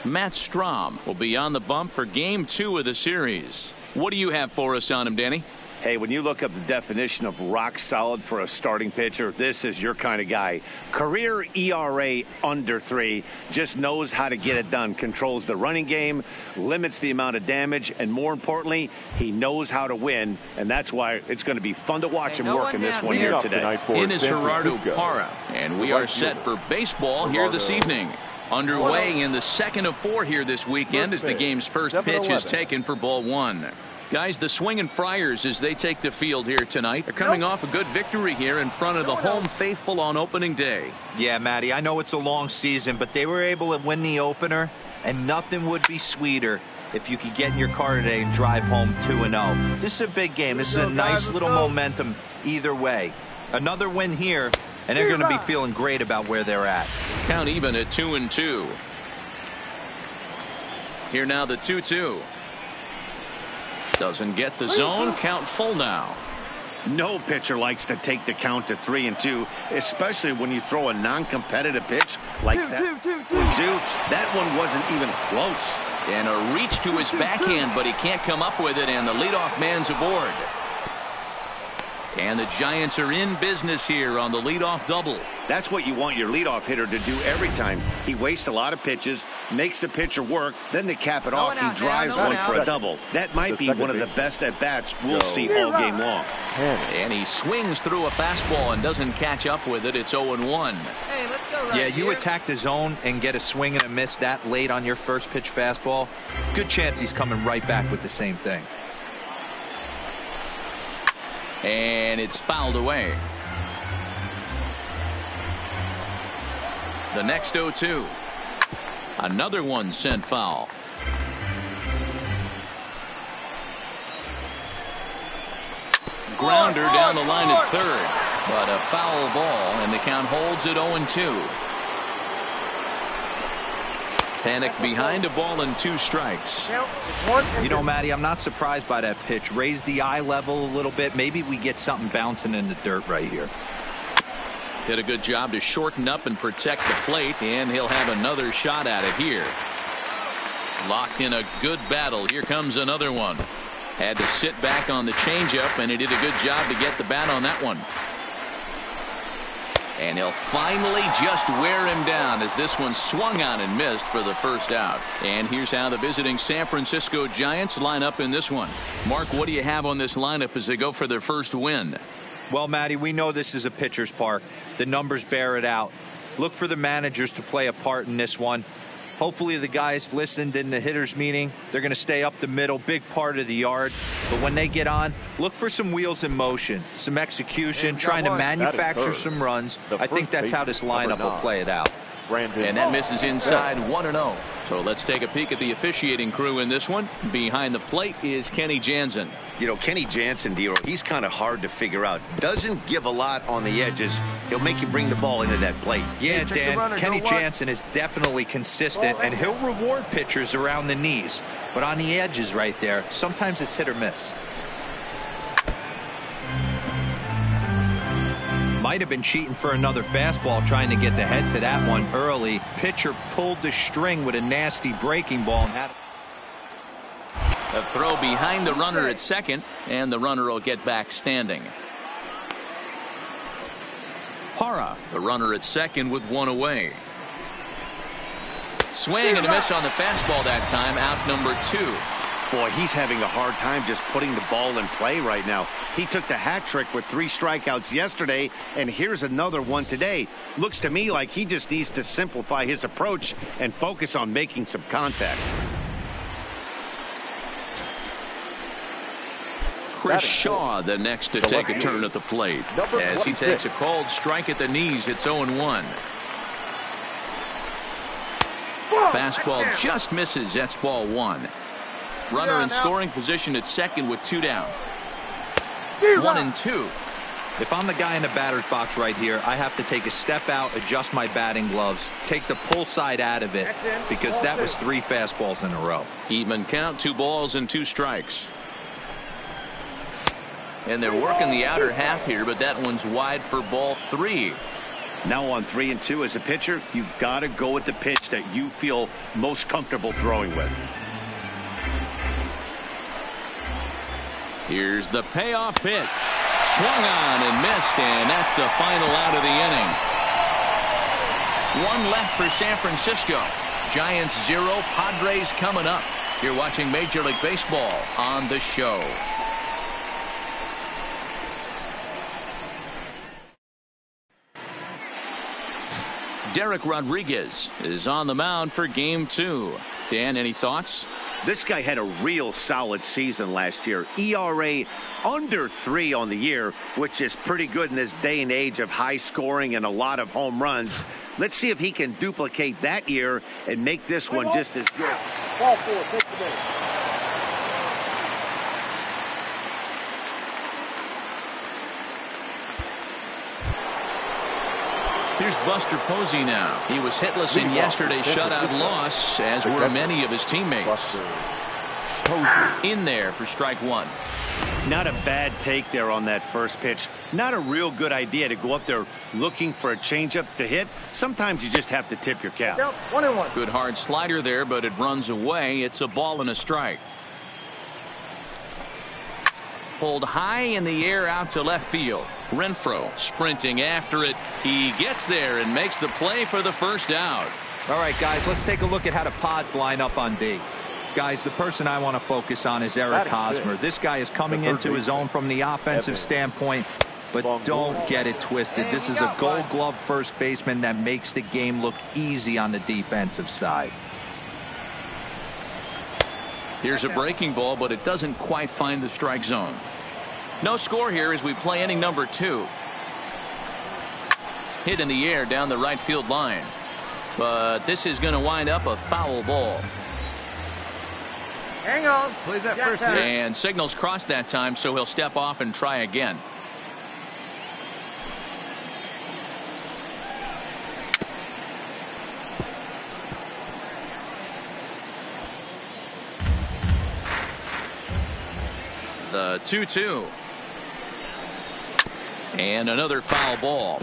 Matt Strahm will be on the bump for game 2 of the series. What do you have for us on him, Danny? Hey, when you look up the definition of rock solid for a starting pitcher, this is your kind of guy. Career ERA under 3, just knows how to get it done, controls the running game, limits the amount of damage, and more importantly, he knows how to win, and that's why it's going to be fun to watch him work in this one here today. In is Gerardo Parra, and we are set for baseball here this evening. Underway in the second of 4 here this weekend as the game's first pitch is taken for ball 1. Guys, the Swingin' Friars, as they take the field here tonight, are coming off a good victory here in front of the home faithful on opening day. Yeah, Matty, I know it's a long season, but they were able to win the opener, and nothing would be sweeter if you could get in your car today and drive home 2-0. This is a big game. This is a nice little momentum either way. Another win here, and they're going to be feeling great about where they're at. Count even at 2-2. Here now the 2-2. Doesn't get the zone. Count full now. No pitcher likes to take the count to 3-2, especially when you throw a non-competitive pitch like that. That one wasn't even close. And a reach to his backhand, but he can't come up with it, and the leadoff man's aboard. And the Giants are in business here on the leadoff double. That's what you want your leadoff hitter to do every time. He wastes a lot of pitches, makes the pitcher work, then to cap it off, he drives one for a double. That might be one of the best at-bats we'll see all game long. And he swings through a fastball and doesn't catch up with it. It's 0-1. Hey, let's go right you attack the zone and get a swing and a miss that late on your first pitch fastball. Good chance he's coming right back with the same thing. And it's fouled away. The next 0-2. Another one sent foul. Grounder down the line at third, but a foul ball, and the count holds at 0-2. Panic behind, a ball and 2 strikes. You know, Matty, I'm not surprised by that pitch. Raise the eye level a little bit. Maybe we get something bouncing in the dirt right here. Did a good job to shorten up and protect the plate, and he'll have another shot at it here. Locked in a good battle. Here comes another one. Had to sit back on the changeup, and he did a good job to get the bat on that one. And he'll finally just wear him down as this one swung on and missed for the first out. And here's how the visiting San Francisco Giants line up in this one. Mark, what do you have on this lineup as they go for their first win? Well, Matty, we know this is a pitcher's park. The numbers bear it out. Look for the managers to play a part in this one. Hopefully the guys listened in the hitters meeting. They're going to stay up the middle, big part of the yard. But when they get on, look for some wheels in motion, some execution, trying to manufacture some runs. I think that's how this lineup will play it out. And that misses inside 1-0. So let's take a peek at the officiating crew in this one. Behind the plate is Kenny Jansen. You know, Kenny Jansen, he's kind of hard to figure out. Doesn't give a lot on the edges. He'll make you bring the ball into that plate. Yeah, Dan, Kenny Jansen is definitely consistent, and he'll reward pitchers around the knees. But on the edges right there, sometimes it's hit or miss. Might have been cheating for another fastball, trying to get the head to that one early. Pitcher pulled the string with a nasty breaking ball and had a throw behind the runner at second, and the runner will get back standing. Parra, the runner at second with 1 away. Swing and a miss on the fastball that time, out number 2. Boy, he's having a hard time just putting the ball in play right now. He took the hat trick with 3 strikeouts yesterday, and here's another one today. Looks to me like he just needs to simplify his approach and focus on making some contact. Chris Shaw the next to take a turn at the plate as he takes a called strike at the knees. It's 0-1. Fastball just misses. That's ball 1. Runner in scoring position at second with 2 down. 1-2. If I'm the guy in the batter's box right here, I have to take a step out, adjust my batting gloves, take the pull side out of it, because that was 3 fastballs in a row. Even count, 2 balls and 2 strikes. And they're working the outer half here, but that one's wide for ball 3. Now on 3-2 as a pitcher, you've got to go with the pitch that you feel most comfortable throwing with. Here's the payoff pitch. Swung on and missed, and that's the final out of the inning. One left for San Francisco. Giants 0, Padres coming up. You're watching Major League Baseball on The Show. Derek Rodriguez is on the mound for Game 2. Dan, any thoughts? This guy had a real solid season last year. ERA under 3 on the year, which is pretty good in this day and age of high scoring and a lot of home runs. Let's see if he can duplicate that year and make this one just as good. Ball 4, take the ball. Here's Buster Posey now. He was hitless in yesterday's shutout loss, as were many of his teammates. In there for strike 1. Not a bad take there on that first pitch. Not a real good idea to go up there looking for a changeup to hit. Sometimes you just have to tip your cap. 1-1. Good hard slider there, but it runs away. It's a ball and a strike. Pulled high in the air out to left field. Renfroe sprinting after it. He gets there and makes the play for the first out. All right, guys, let's take a look at how the Pods line up on D. Guys, the person I want to focus on is Eric Hosmer. This guy is coming into his own from the offensive standpoint, but don't get it twisted. This is a Gold Glove first baseman that makes the game look easy on the defensive side. Here's a breaking ball, but it doesn't quite find the strike zone. No score here as we play inning number 2. Hit in the air down the right field line, but this is going to wind up a foul ball. Hang on. Plays that first hit. And signals crossed that time, so he'll step off and try again. The 2-2. And another foul ball.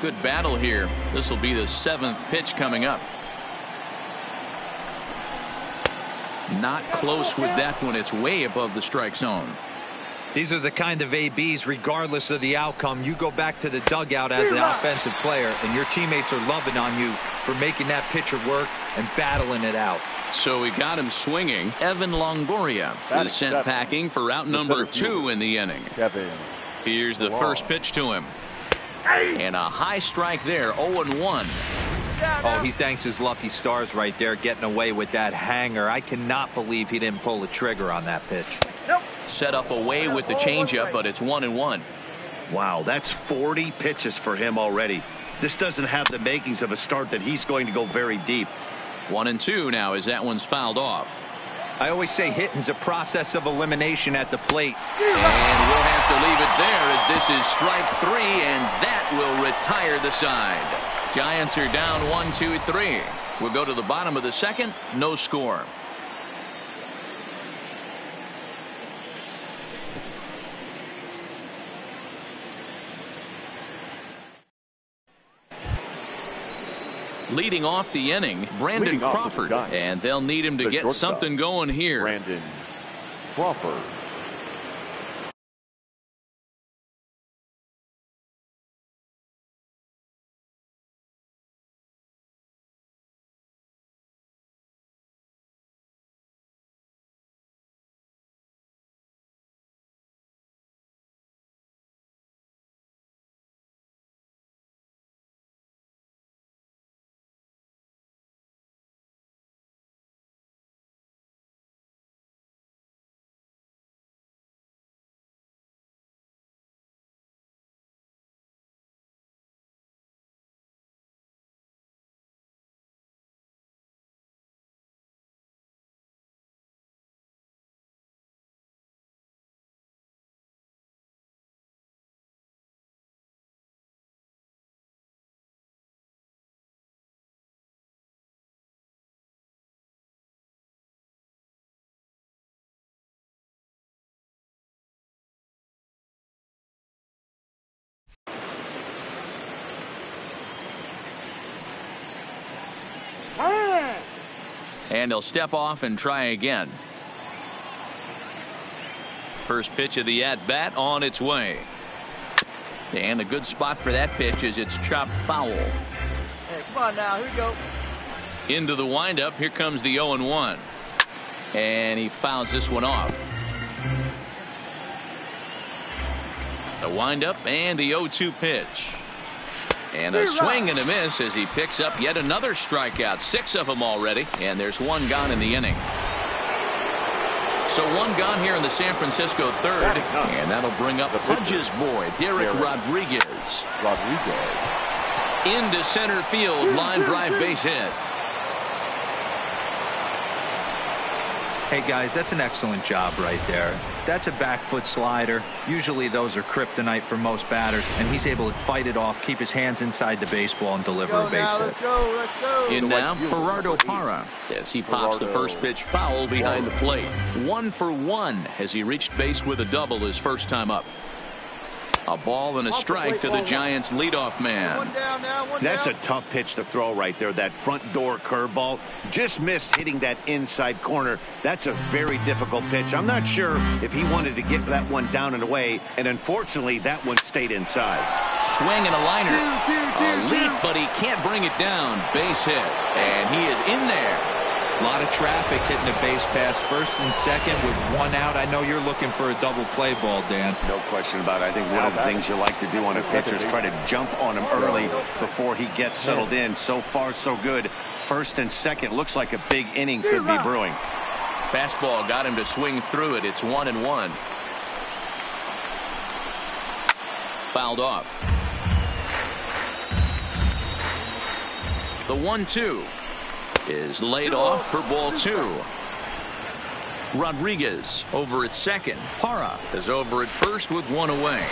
Good battle here. This will be the 7th pitch coming up. Not close with that one. It's way above the strike zone. These are the kind of ABs, regardless of the outcome, you go back to the dugout as an offensive player, and your teammates are loving on you for making that pitcher work and battling it out. So we got him swinging. Evan Longoria is sent packing for out number 2 in the inning. Here's the first pitch to him. And a high strike there, 0-1. Oh, he thanks his lucky stars right there, getting away with that hanger. I cannot believe he didn't pull the trigger on that pitch. Set up away with the changeup, but it's 1-1. Wow, that's 40 pitches for him already. This doesn't have the makings of a start that he's going to go very deep. 1-2 now as that one's fouled off. I always say hitting's a process of elimination at the plate. And we'll have to leave it there as this is strike 3, and that will retire the side. Giants are down 1-2-3. We'll go to the bottom of the 2nd. No score. Leading off the inning, Brandon Crawford, and they'll need him to get something going here. Brandon Crawford. And he'll step off and try again. First pitch of the at-bat on its way. And a good spot for that pitch is it's chopped foul. Hey, come on now. Here we go. Into the windup. Here comes the 0-1. And he fouls this one off. The windup and the 0-2 pitch. And a swing and a miss as he picks up yet another strikeout. 6 of them already. And there's 1 gone in the inning. So 1 gone here in the San Francisco third. And that'll bring up Pudge's boy, Derek Rodriguez. Into center field. Line drive base hit. Hey guys, that's an excellent job right there. That's a back foot slider. Usually those are kryptonite for most batters, and he's able to fight it off, keep his hands inside the baseball, and deliver a base hit. Let's go. In now, Gerardo Parra as he pops the first pitch foul behind the plate. 1 for 1 as he reached base with a double his first time up. A ball and a strike to the Giants leadoff man. One down now, one That's down. a tough pitch to throw right there. That front door curveball just missed hitting that inside corner. That's a very difficult pitch. I'm not sure if he wanted to get that one down and away, and unfortunately that one stayed inside. Swing and a liner. A leap, but he can't bring it down. Base hit, and he is in there. A lot of traffic hitting the base pass first and second with 1 out. I know you're looking for a double play ball, Dan. No question about it. I think one of the things you like to do on a pitcher is try to jump on him early before he gets settled in. So far, so good. First and second looks like a big inning could be brewing. Fastball got him to swing through it. It's 1-1. Fouled off. The 1-2 is laid off for ball 2. Rodriguez over at second. Parra is over at first with 1 away.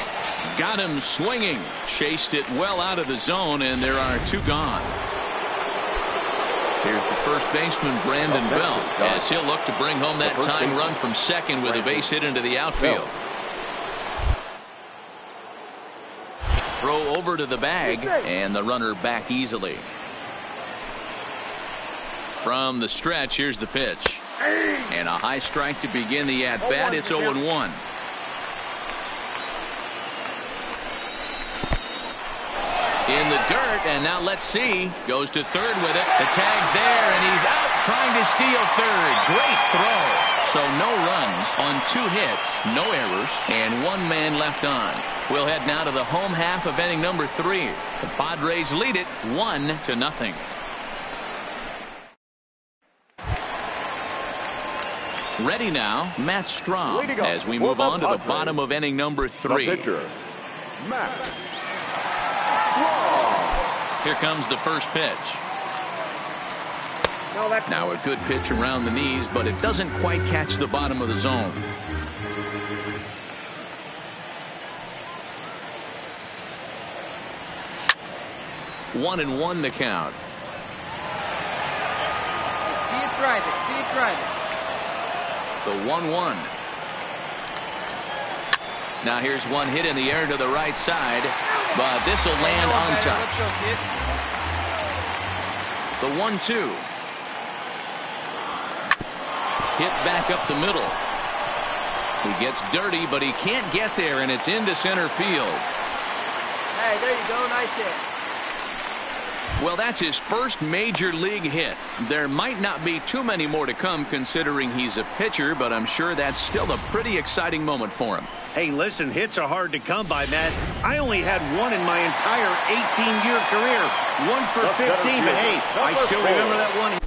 Got him swinging. Chased it well out of the zone, and there are 2 gone. Here's the first baseman, Brandon Belt, as he'll look to bring home that tying run from second with a base hit into the outfield. Throw over to the bag, and the runner back easily. From the stretch, here's the pitch. And a high strike to begin the at-bat. It's 0-1. In the dirt, and now let's see. Goes to third with it. The tag's there, and he's out trying to steal third. Great throw. So no runs on 2 hits, no errors, and 1 man left on. We'll head now to the home half of inning number 3. The Padres lead it 1-0. Ready now, Matt Strahm, as we move on to the bottom of inning number 3. The pitcher, Matt. Here comes the first pitch. Now a good pitch around the knees, but it doesn't quite catch the bottom of the zone. One and one to count. See it driving. See it driving. The 1-1. Now here's one hit in the air to the right side, but this will land untouched. The 1-2. Hit back up the middle. He gets dirty, but he can't get there, and it's into center field. Hey, there you go. Nice hit. Well, that's his first major league hit. There might not be too many more to come considering he's a pitcher, but I'm sure that's still a pretty exciting moment for him. Hey, listen, hits are hard to come by, Matt. I only had one in my entire 18-year career. 1 for 15, but hey, I still remember that one.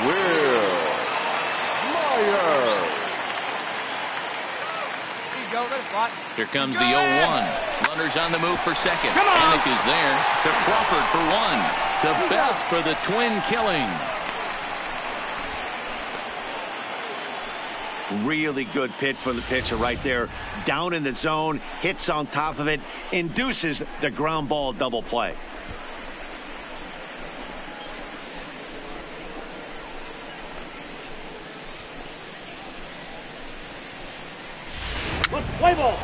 Will Myers. Here you go. Let it fly. Here comes the 0-1. Runners on the move for second. Panic is there to Crawford for one. To Belt for the twin killing. Really good pitch from the pitcher right there. Down in the zone, hits on top of it, induces the ground ball double play. Play ball.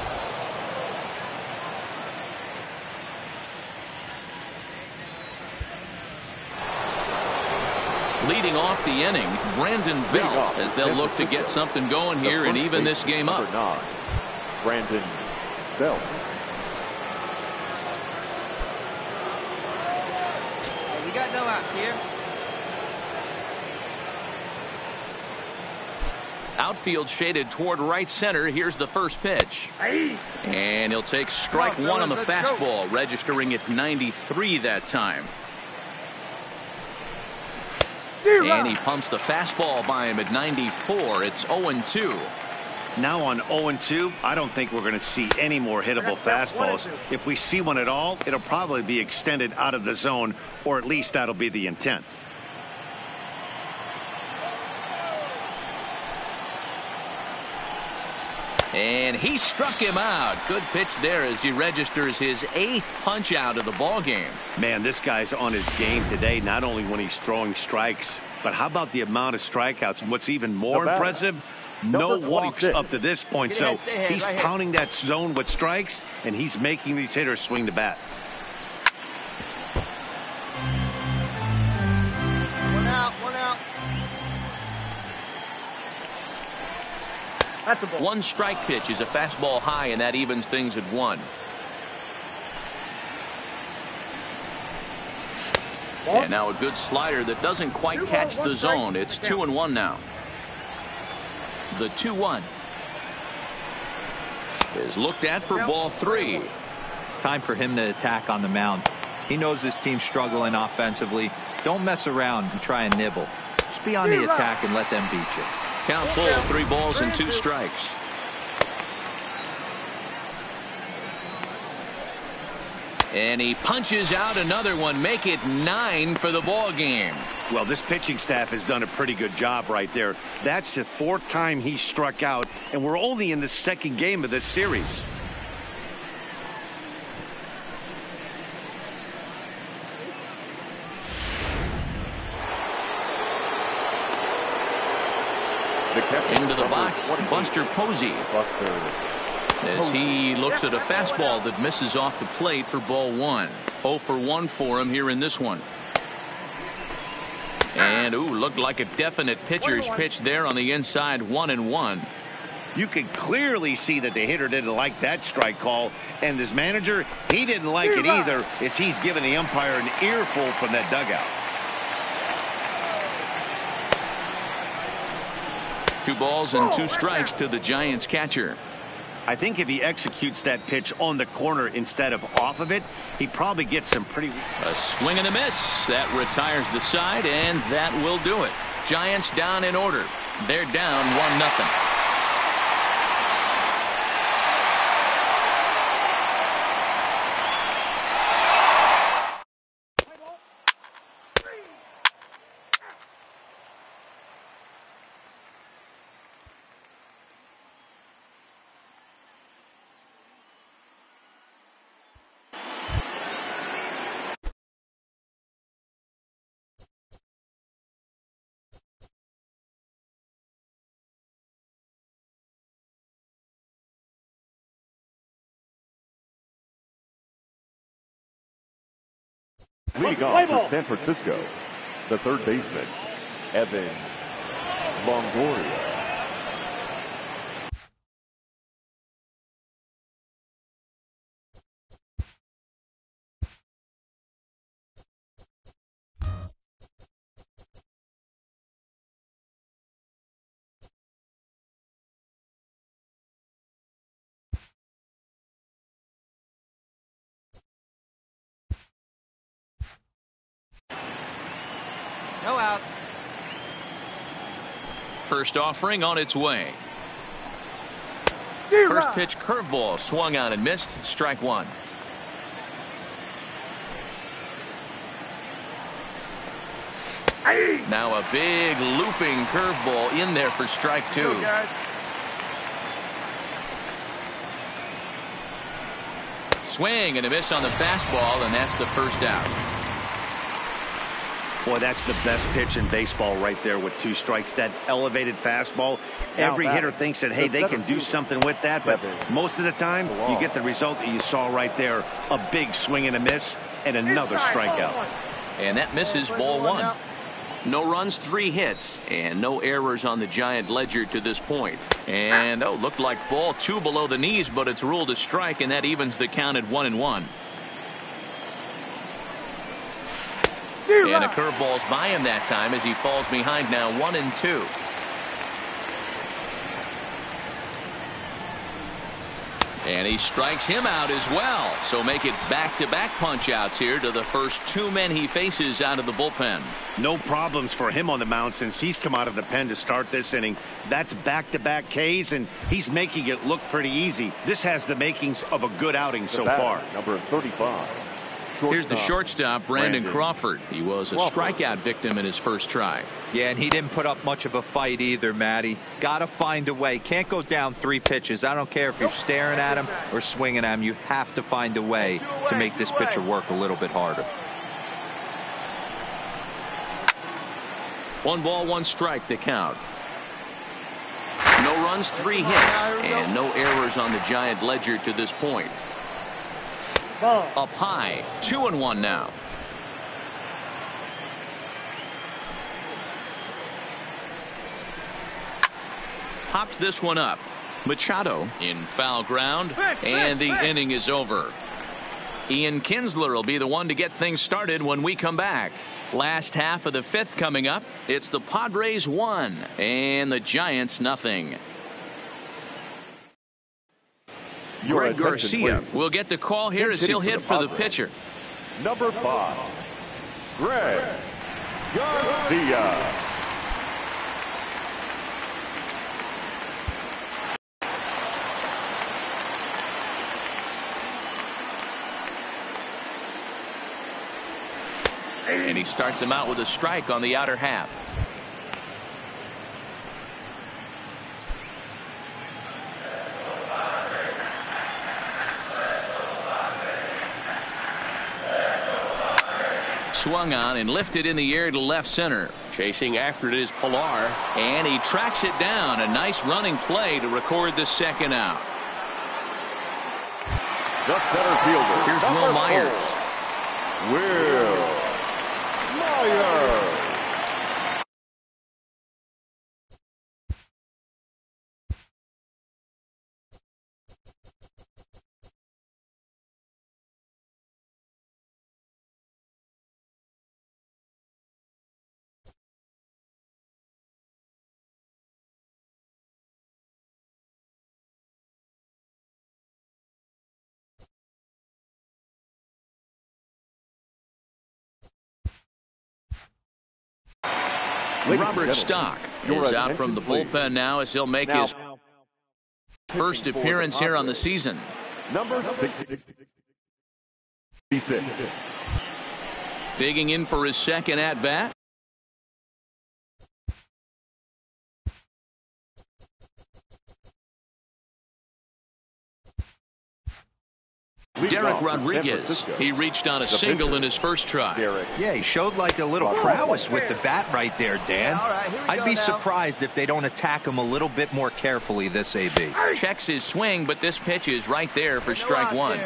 Leading off the inning, Brandon Belt, as they'll look to get something going here and even this game up. Brandon Belt. Hey, we got no outs here. Outfield shaded toward right center. Here's the first pitch. And he'll take strike one on the fastball, registering at 93 that time. And he pumps the fastball by him at 94. It's 0-2. Now on 0-2, I don't think we're going to see any more hittable fastballs. If we see one at all, it'll probably be extended out of the zone, or at least that'll be the intent. And he struck him out. Good pitch there as he registers his 8th punch out of the ball game. Man, this guy's on his game today, not only when he's throwing strikes, but how about the amount of strikeouts? And what's even more impressive, no walks up to this point. So he's pounding that zone with strikes, and he's making these hitters swing the bat. One out. One out. That's the ball. One strike pitch is a fastball high, and that evens things at 1. And now a good slider that doesn't quite catch the zone. It's 2-1 now. The 2-1 is looked at for ball 3. Time for him to attack on the mound. He knows his team's struggling offensively. Don't mess around and try and nibble. Just be on the attack and let them beat you. Count full, 3 balls and 2 strikes. And he punches out another one, make it 9 for the ball game. Well, this pitching staff has done a pretty good job right there. That's the 4th time he struck out, and we're only in the 2nd game of this series. Into the box, Buster Posey. As he looks at a fastball that misses off the plate for ball 1. 0 for 1 for him here in this one. And looked like a definite pitcher's pitch there on the inside. 1-1. You can clearly see that the hitter didn't like that strike call, and his manager, he didn't like it either, as he's giving the umpire an earful from that dugout. 2 balls and 2 strikes to the Giants catcher. I think if he executes that pitch on the corner instead of off of it, he probably gets some pretty... A swing and a miss. That retires the side, and that will do it. Giants down in order. They're down 1-0. Leading off for San Francisco, the third baseman, Evan Longoria. No outs. First offering on its way. First pitch curveball swung on and missed. Strike one. Now a big looping curveball in there for strike two. Swing and a miss on the fastball, and that's the first out. Boy, that's the best pitch in baseball right there with 2 strikes. That elevated fastball. Every hitter thinks that, hey, they can do something with that, but most of the time you get the result that you saw right there. A big swing and a miss and another strikeout. And that misses ball one. No runs, 3 hits, and no errors on the Giant ledger to this point. And, looked like ball 2 below the knees, but it's ruled a strike, and that evens the count at 1-1. And a curveball's by him that time as he falls behind now 1-2. And he strikes him out as well. So make it back-to-back punch-outs here to the first 2 men he faces out of the bullpen. No problems for him on the mound since he's come out of the pen to start this inning. That's back-to-back Ks, and he's making it look pretty easy. This has the makings of a good outing so far. Number 35. Here's the shortstop, Brandon Crawford. He was a strikeout victim in his first try. Yeah, and he didn't put up much of a fight either, Matty. Got to find a way. Can't go down 3 pitches. I don't care if you're staring at him or swinging at him. You have to find a way to make this pitcher work a little bit harder. 1 ball, 1 strike to count. No runs, 3 hits, and no errors on the Giant ledger to this point. Up high, 2-1 now. Hops this one up. Machado in foul ground, and the inning is over. Ian Kinsler will be the one to get things started when we come back. Last half of the 5th coming up. It's the Padres 1 and the Giants nothing. Greg Garcia will get the call here as he'll hit for the pitcher. Number 5, Greg Garcia. And he starts him out with a strike on the outer half. Swung on and lifted in the air to left center. Chasing after it is Pilar, and he tracks it down. A nice running play to record the second out. The center fielder. Here's Will Myers. Will Myers. Robert Stock is out from the bullpen now as he'll make his first appearance here on the season. Number 66. Digging in for his second at bat. Derek Rodriguez. He reached on a single in his first try. Yeah, he showed like a little prowess with the bat right there, Dan. I'd be surprised if they don't attack him a little bit more carefully this AB. Checks his swing, but this pitch is right there for strike one.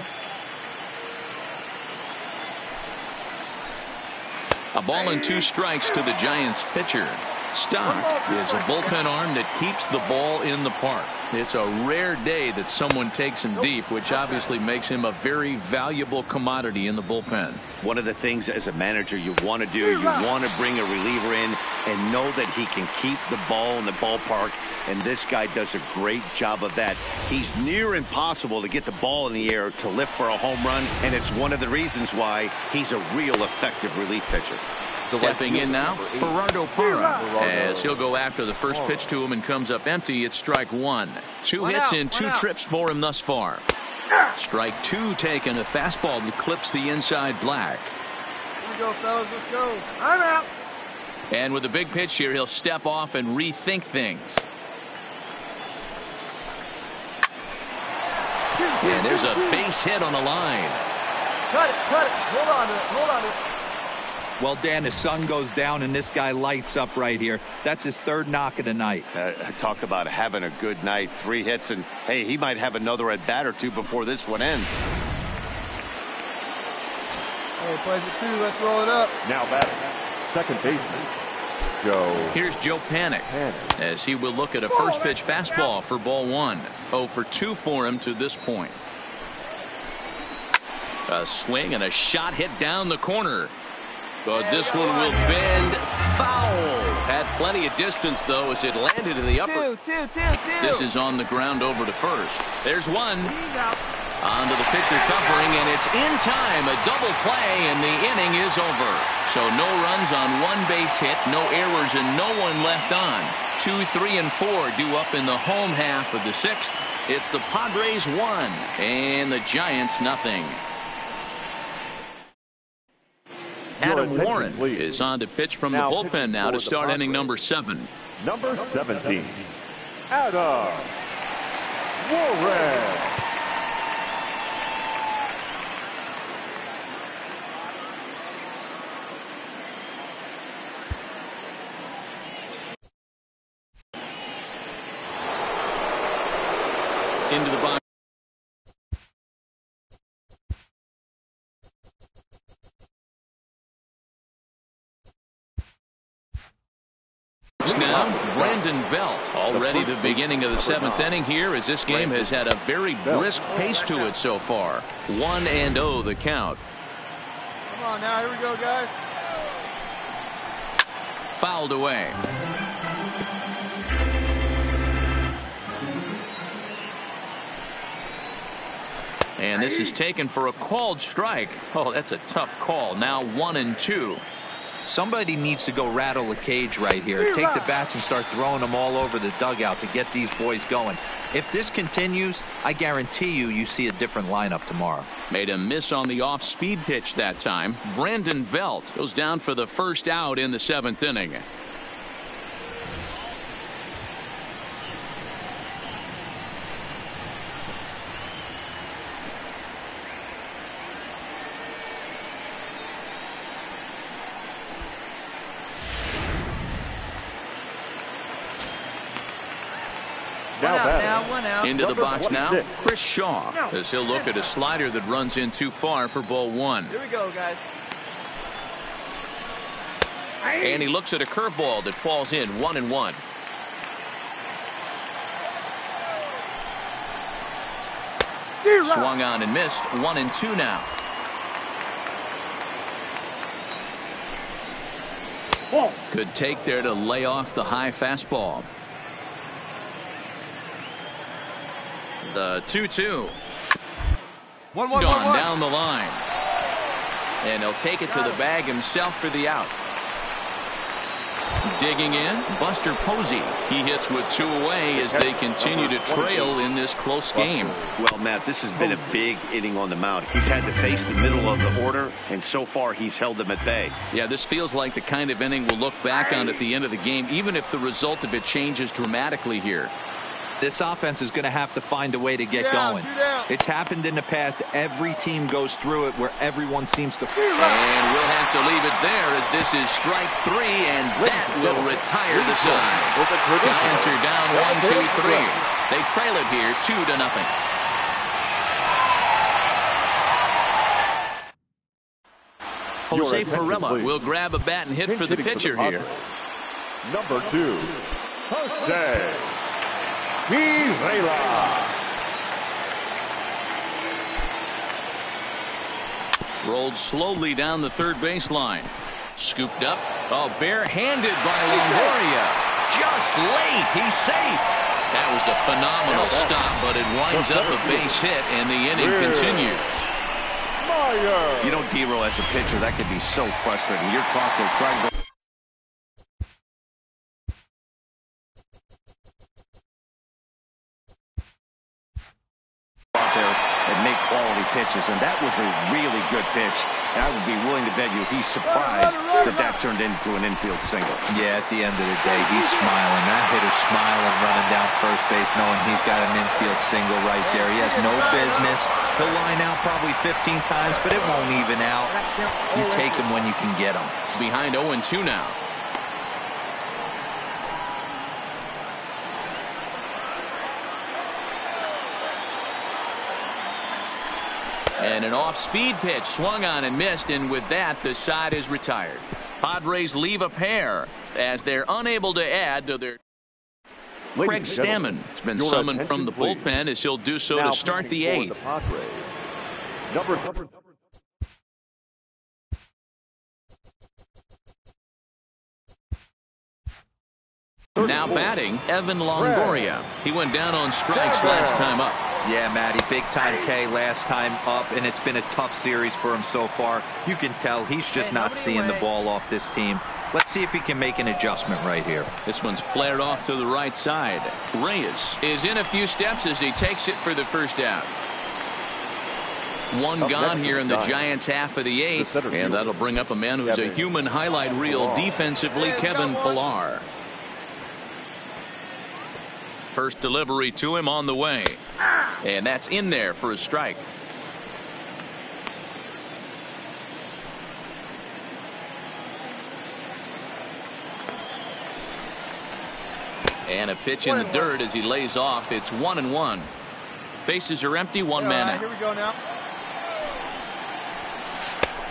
A ball and 2 strikes to the Giants pitcher. Stock is a bullpen arm that keeps the ball in the park. It's a rare day that someone takes him deep, which obviously makes him a very valuable commodity in the bullpen. One of the things as a manager you want to do, you want to bring a reliever in and know that he can keep the ball in the ballpark, and this guy does a great job of that. He's near impossible to get the ball in the air to lift for a home run, and it's one of the reasons why he's a real effective relief pitcher. Stepping in now, Gerardo Parra, as he'll go after the first pitch to him and comes up empty. It's strike one. Two hits in two trips for him thus far. Strike two taken. A fastball that clips the inside black. Here we go, fellas. Let's go. I'm out. And with a big pitch here, he'll step off and rethink things. And there's a base hit on the line. Cut it, cut it. Hold on to it, hold on to it. Well, Dan, the sun goes down and this guy lights up right here. That's his third knock of the night. Talk about having a good night. 3 hits, and hey, he might have another at bat or two before this one ends. Hey, plays it 2. Let's roll it up. Now batting, second baseman, Joe. Here's Joe Panic, as he will look at a first pitch fastball for ball 1. 0 for 2 for him to this point. A swing and a shot hit down the corner. But this one will bend foul. Had plenty of distance, though, as it landed in the upper. Two. This is on the ground over to first. There's one. Onto the pitcher covering, and it's in time. A double play, and the inning is over. So no runs on one base hit, no errors, and no one left on. 2, 3, and 4 due up in the home half of the 6th. It's the Padres 1 and the Giants nothing. Adam Warren is on to pitch from the bullpen now to start inning number 7. Number 17, Adam Warren. Into the box. Now, Brandon Belt already the beginning of the 7th inning here, as this game has had a very brisk pace to it so far. 1-0 the count. Come on now, here we go, guys. Fouled away. And this is taken for a called strike. Oh, that's a tough call. Now 1-2. Somebody needs to go rattle the cage right here. Take the bats and start throwing them all over the dugout to get these boys going. If this continues, I guarantee you see a different lineup tomorrow. Made a miss on the off-speed pitch that time. Brandon Belt goes down for the first out in the 7th inning. One out. Into the box now, Chris Shaw, as he'll look at a slider that runs in too far for ball 1. Here we go, guys. And he looks at a curveball that falls in. 1-1. Swung on and missed. 1-2 now. Good take there to lay off the high fastball. The 2-2. 1-1. Gone down the line. And he'll take it to the bag himself for the out. Digging in, Buster Posey. He hits with 2 away as they continue to trail in this close game. Well, Matt, this has been a big inning on the mound. He's had to face the middle of the order, and so far he's held them at bay. Yeah, this feels like the kind of inning we'll look back on at the end of the game, even if the result of it changes dramatically here. This offense is going to have to find a way to get going. It's happened in the past. Every team goes through it where everyone seems to. And we'll have to leave it there, as this is strike 3, and that will retire the side. Giants are down 1, 2, 3. They trail it here 2-0. Jose Pirela will grab a bat and hit for the pitcher here. Number 2, Jose Pirela. Rolled slowly down the third baseline. Scooped up. Oh, barehanded by Longoria. Just late. He's safe. That was a phenomenal stop, but it winds up a base hit, and the inning continues. fire. You know, D-Roll, as a pitcher, that could be so frustrating. You're talking, trying to out there and make quality pitches, and that was a really good pitch. And I would be willing to bet you he's surprised that turned into an infield single. Yeah, at the end of the day, he's smiling. That hitter's smiling, running down first base, knowing he's got an infield single right there. He has no business. He'll line out probably 15 times, but it won't even out. You take him when you can get him. Behind 0-2 now. And an off-speed pitch swung on and missed, and with that, the side is retired. Padres leave a pair as they're unable to add to their. Craig Stammen has been summoned from the bullpen as he'll do so to start the eighth. Number Now batting, Evan Longoria. He went down on strikes last time up. Yeah, Matty, big time K last time up, and it's been a tough series for him so far. You can tell he's just not seeing the ball off this team. Let's see if he can make an adjustment right here. This one's flared off to the right side. Reyes is in a few steps as he takes it for the first out. One gone here in the Giants' half of the eighth, and that'll bring up a man who's a human highlight reel defensively, Kevin Pillar. First delivery to him on the way, and that's in there for a strike. And a pitch in the dirt as he lays off. It's 1-1. Bases are empty, one man out. Here we go now.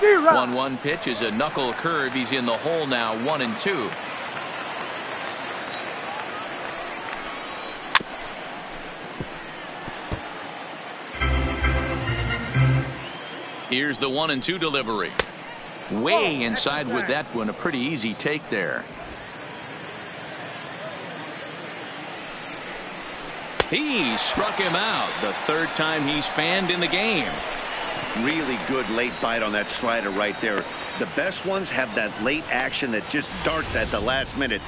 1-1 pitch is a knuckle curve. He's in the hole now, 1-2. Here's the 1-2 delivery. Way inside with that one. A pretty easy take there. He struck him out. The third time he's fanned in the game. Really good late bite on that slider right there. The best ones have that late action that just darts at the last minute.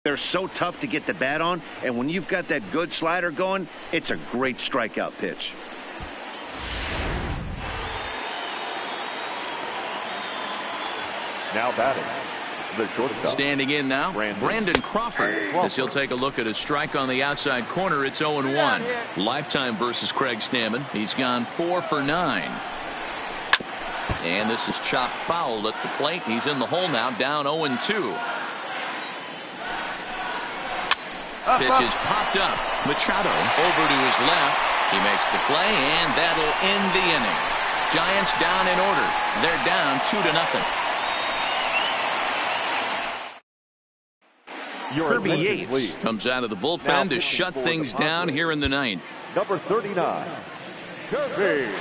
They're so tough to get the bat on, and when you've got that good slider going, it's a great strikeout pitch. now batting, the shortstop. Standing in now, Brandon Crawford. As he'll take a look at a strike on the outside corner. It's 0-1. Lifetime versus Craig Stammen. He's gone 4 for 9. And this is chopped foul at the plate. He's in the hole now, down 0-2. Pitch is popped up. Machado over to his left. He makes the play, and that'll end the inning. Giants down in order. They're down 2-0. Kirby Yates comes out of the bullpen to shut things down here in the ninth. Number 39, Kirby Yates.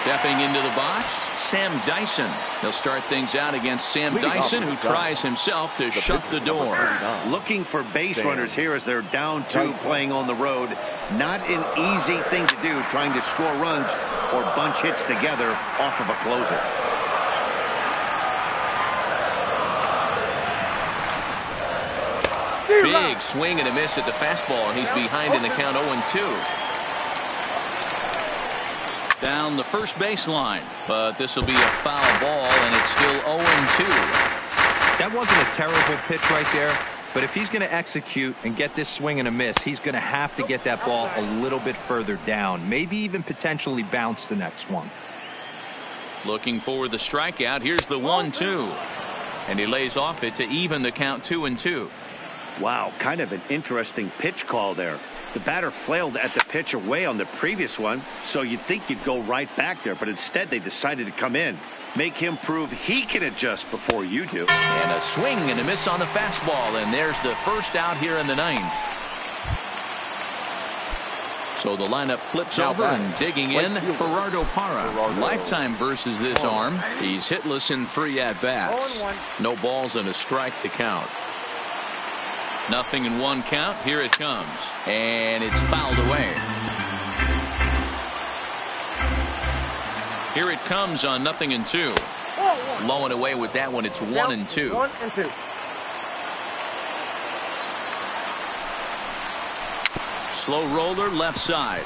Stepping into the box, Sam Dyson. He'll start things out against Sam Dyson, who tries himself to shut the door. Looking for base runners here as they're down 2 playing on the road. Not an easy thing to do, trying to score runs or bunch hits together off of a closer. Big swing and a miss at the fastball, and he's behind in the count 0-2. Down the first baseline, but this will be a foul ball, and it's still 0-2. That wasn't a terrible pitch right there, but if he's going to execute and get this swing and a miss, he's going to have to get that ball a little bit further down, maybe even potentially bounce the next one. Looking for the strikeout. Here's the 1-2, and he lays off it to even the count 2-2. Wow, kind of an interesting pitch call there. The batter flailed at the pitch away on the previous one, so you'd think you'd go right back there, but instead they decided to come in. Make him prove he can adjust before you do. And a swing and a miss on the fastball, and there's the first out here in the ninth. So the lineup flips over and digging in, Gerardo Parra. Lifetime versus this arm. He's hitless in 3 at-bats. No balls and a strike to count. Nothing in 1 count. Here it comes. And it's fouled away. Here it comes on 0-2. Low and away with that one. It's 1-2. 1-2. Slow roller left side.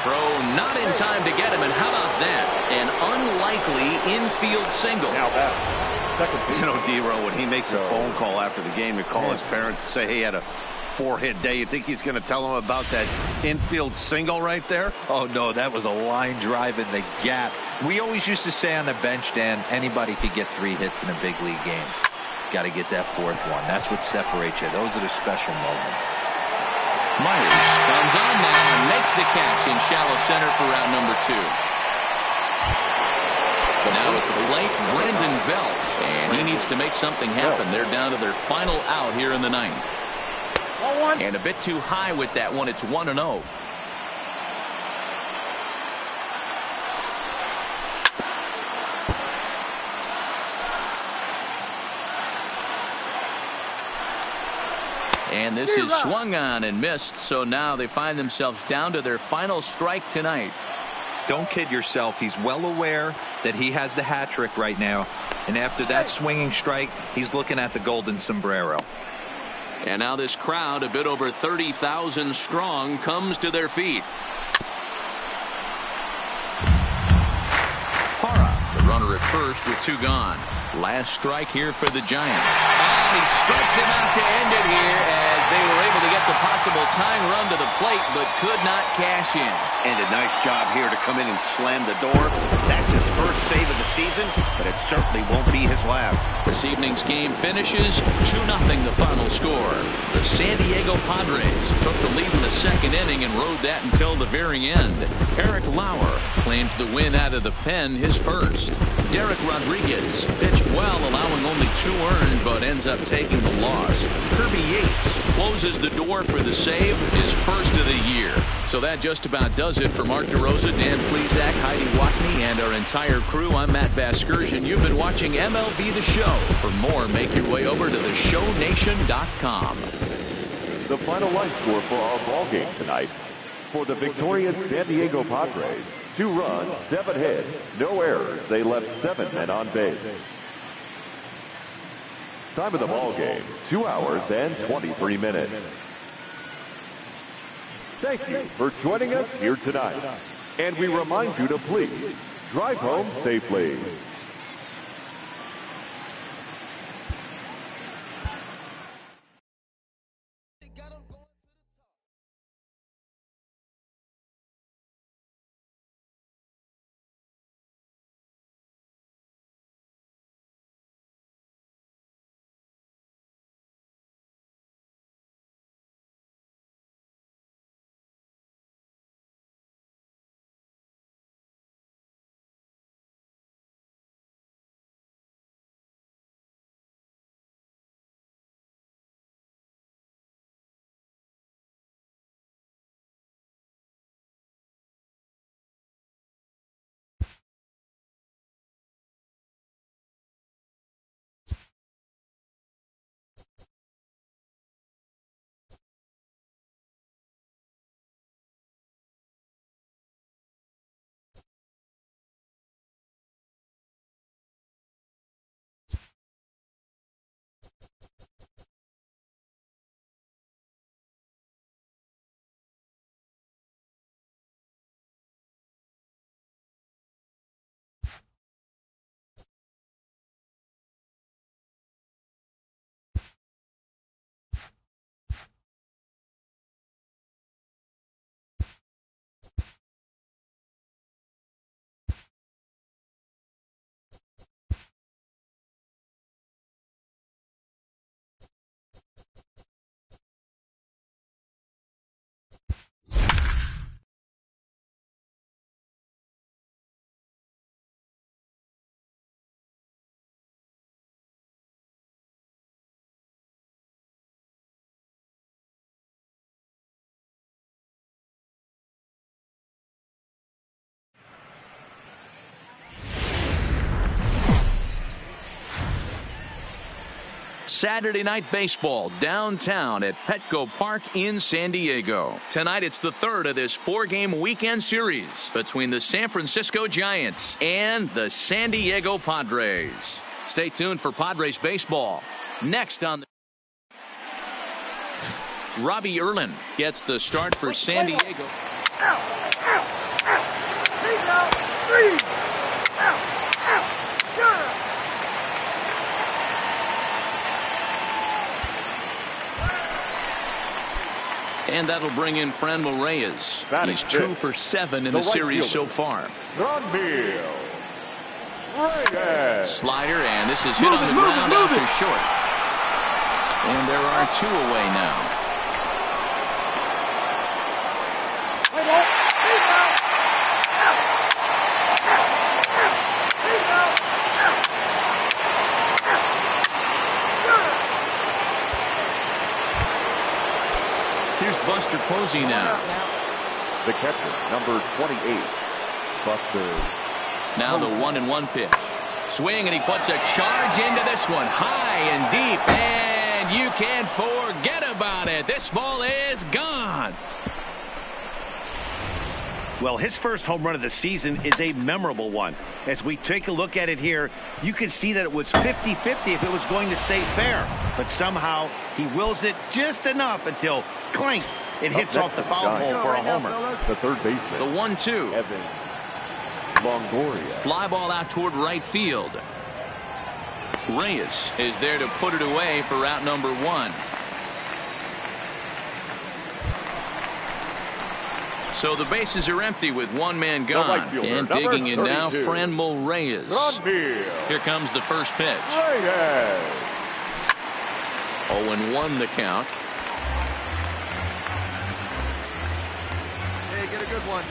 Throw not in time to get him, and how about that? An unlikely infield single. Now that second base. You know, D-Row, when he makes a phone call after the game to call his parents to say, hey, he had a 4-hit day, you think he's going to tell them about that infield single right there? Oh, no, that was a line drive in the gap. We always used to say on the bench, Dan, anybody could get 3 hits in a big league game. Got to get that 4th one. That's what separates you. Those are the special moments. Myers comes on now and makes the catch in shallow center for round number 2. Now at the plate, Brandon Belt, and he needs to make something happen. They're down to their final out here in the ninth. And a bit too high with that one. It's 1-0. And this is swung on and missed, so now they find themselves down to their final strike tonight. Don't kid yourself. He's well aware that he has the hat trick right now, and after that swinging strike, he's looking at the golden sombrero. And now this crowd, a bit over 30,000 strong, comes to their feet. Parra, the runner at first with 2 gone. Last strike here for the Giants. And he strikes him out to end it here as they were able to get the possible tying run to the plate, but could not cash in. And a nice job here to come in and slam the door. That's his first save of the season, but it certainly won't be his last. This evening's game finishes 2-0 the final score. The San Diego Padres took the lead in the 2nd inning and rode that until the very end. Eric Lauer claims the win out of the pen, his first. Derek Rodriguez pitched well, allowing only 2 earned, but ends up taking the loss. Kirby Yates closes the door for the save, his first of the year. So that just about does it for Mark DeRosa, Dan Plesac, Heidi Watney, and our entire crew. I'm Matt Vasgersian. You've been watching MLB The Show. For more, make your way over to theshownation.com. The final line score for our ball game tonight. For the victorious San Diego Padres, 2 runs, 7 hits, no errors. They left 7 men on base. Time of the ball game, 2 hours and 23 minutes. Thank you for joining us here tonight. And we remind you to please drive home safely. Saturday night baseball downtown at Petco Park in San Diego. Tonight it's the third of this 4-game weekend series between the San Francisco Giants and the San Diego Padres. Stay tuned for Padres baseball. Next on the Robbie Erlin gets the start for San Diego. And that'll bring in Franmil Reyes. He's 2 for 7 in the series so far. Slider, and this is hit on the ground out to short. And there are 2 away now. Here's Buster Posey now. The catcher, number 28, Buster. Now the 1-1 pitch. Swing, and he puts a charge into this one. High and deep, and you can't forget about it. This ball is gone. Well, his first home run of the season is a memorable one. As we take a look at it here, you can see that it was 50-50 if it was going to stay fair. But somehow he wills it just enough until clink, it hits off the foul pole for a homer. The third baseman. The 1-2. Evan Longoria. Fly ball out toward right field. Reyes is there to put it away for out number 1. So the bases are empty with 1 man gone. And digging in now, Franmil Reyes. Here comes the first pitch. 0-1 the count. Hey, get a good one.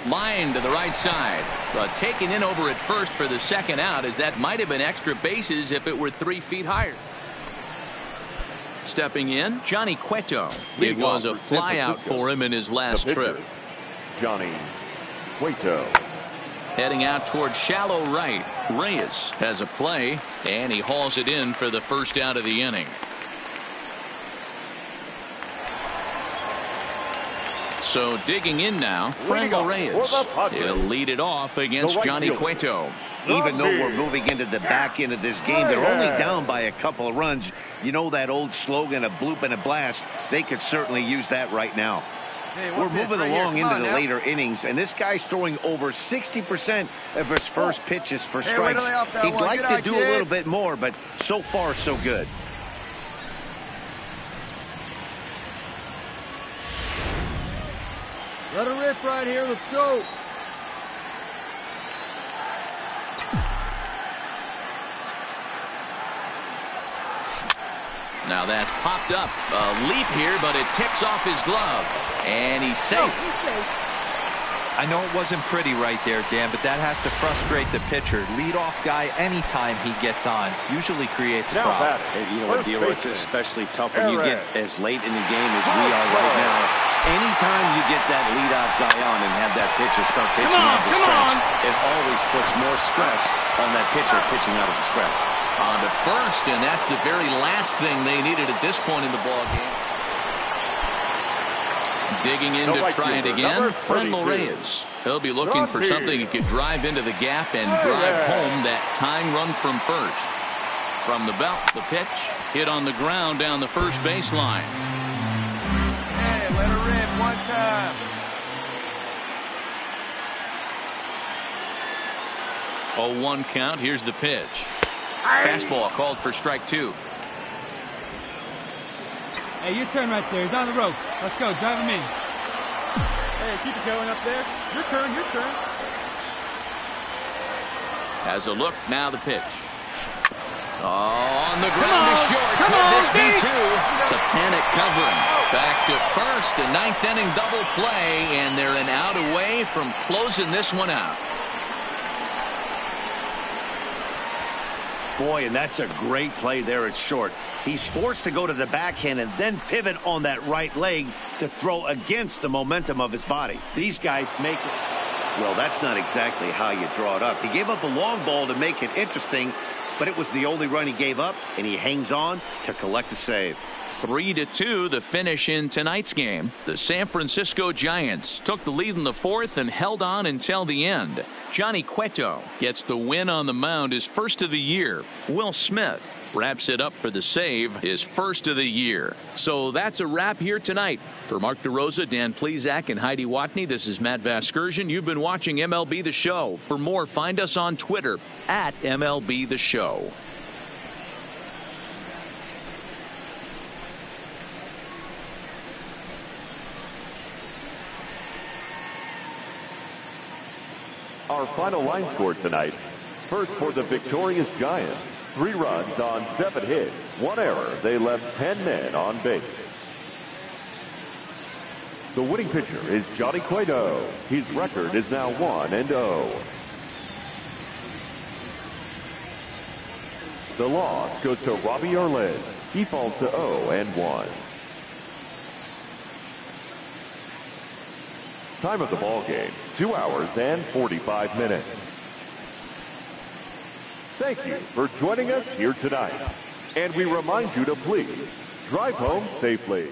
Line to the right side. But taken in over at first for the second out, as that might have been extra bases if it were 3 feet higher. Stepping in, Johnny Cueto. It was a flyout for him in his last trip. Johnny Cueto. Heading out toward shallow right. Reyes has a play, and he hauls it in for the first out of the inning. So digging in now, Franmil Reyes. He'll lead it off against Johnny Cueto. Even though we're moving into the back end of this game, they're only down by a couple of runs. You know that old slogan, a bloop and a blast. They could certainly use that right now. Hey, we're moving along into the later innings, and this guy's throwing over 60% of his first pitches for strikes. He'd like to do a little bit more, but so far so good. Let her rip right here. Let's go. Now that's popped up. A leap here, but it ticks off his glove. And he's safe. I know it wasn't pretty right there, Dan, but that has to frustrate the pitcher. Leadoff guy, anytime he gets on, usually creates a problem. You know what, deal, it's especially tough when you get as late in the game as we are right now. Anytime you get that leadoff guy on and have that pitcher start pitching out the stretch, it always puts more stress on that pitcher pitching out of the stretch. On to first, and that's the very last thing they needed at this point in the ball game. Digging in to try it again, Franmil Reyes. He'll be looking for something he could drive into the gap and drive home that tying run from first. From the belt, the pitch, hit on the ground down the first baseline. Hey, let her rip one time. 0-1 count. Here's the pitch. Fastball called for strike 2. Hey, your turn right there. He's on the rope. Let's go. Drive him in. Hey, keep it going up there. Your turn, your turn. Has a look. Now the pitch. Oh, on the ground is short. Could this be 2? It's a panic covering. Back to first. A 9th inning double play, and they're an out away from closing this one out. Boy, and that's a great play there at short. He's forced to go to the backhand and then pivot on that right leg to throw against the momentum of his body. These guys make it. Well, that's not exactly how you draw it up. He gave up a long ball to make it interesting, but it was the only run he gave up, and he hangs on to collect the save. 3-2 the finish in tonight's game. The San Francisco Giants took the lead in the fourth and held on until the end. Johnny Cueto gets the win on the mound, his first of the year. Will Smith wraps it up for the save, his first of the year. So that's a wrap here tonight. For Mark DeRosa, Dan Plesac, and Heidi Watney, this is Matt Vasgersian. You've been watching MLB The Show. For more, find us on Twitter at MLB The Show. Our final line score tonight. First for the victorious Giants. 3 runs on 7 hits. 1 error. They left 10 men on base. The winning pitcher is Johnny Cueto. His record is now 1-0. The loss goes to Robbie Erlin. He falls to 0-1. Time of the ball game, 2 hours and 45 minutes. Thank you for joining us here tonight. And we remind you to please drive home safely.